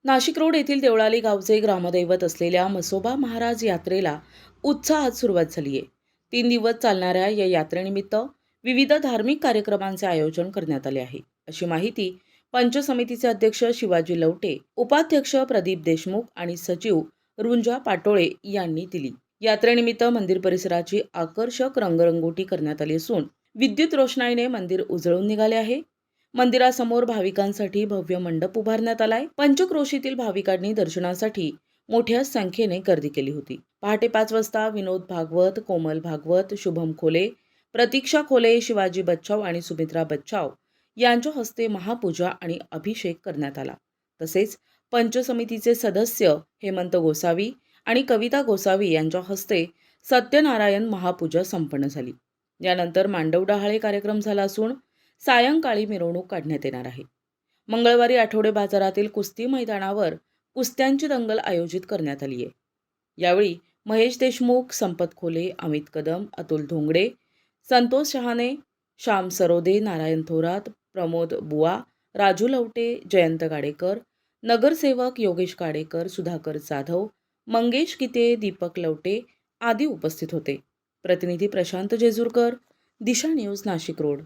Nashik road येथील देवळाली गावचे ग्रामदैवत असलेल्या म्हसोबा महाराज यात्रेला उत्साहात सुरुवात झाली आहे. 3 दिवस चालणाऱ्या या यात्रेनिमित्त विविध धार्मिक कार्यक्रमांचे आयोजन करण्यात आले आहे, अशी माहिती पंच समितीचे अध्यक्ष शिवाजी लवटे, उपाध्यक्ष प्रदीप देशमुख आणि सचिव रुंजा पाटोळे यांनी दिली. यात्रेनिमित्त मंदिर परिसराची आकर्षक रंगरंगोटी करण्यात आली असून विद्युत रोषणाईने मंदिर उजळून निघाले आहे. मंदिरासमोर भाविकांसाठी भव्य मंडप उभारण्यात आलाय. पंचक्रोशीतील भाविकांनी दर्शनासाठी मोठ्या संख्येने गर्दी केली होती. पहाटे 5 वाजता विनोद भागवत, कोमल भागवत, शुभम खोले, प्रतीक्षा खोले, शिवाजी बच्छाव आणि सुमित्रा बच्छाव यांच्या हस्ते महापूजा आणि अभिषेक करण्यात आला. तसेच पंचसमितीचे सदस्य हेमंत गोसावी आणि कविता गोसावी यांच्या हस्ते सत्यनारायण महापूजा संपन्न झाली. यानंतर मांडव डहाळे कार्यक्रम झाला असून सायंकाळी मिरवणूक काढण्यात येणार आहे. मंगळवारी आठवडे बाजारातील कुस्ती मैदानावर कुस्त्यांची दंगल आयोजित करण्यात आली आहे. यावेळी महेश देशमुख, संपत खोले, अमित कदम, अतुल धोंगडे, संतोष शहाणे, श्याम सरोदे, नारायण थोरात, प्रमोद बुवा, राजू लवटे, जयंत गाडेकर, नगरसेवक योगेश गाडेकर, सुधाकर जाधव, मंगेश किते, दीपक लवटे आदी उपस्थित होते. प्रतिनिधी प्रशांत जेजुरकर, दिशा न्यूज, नाशिक रोड.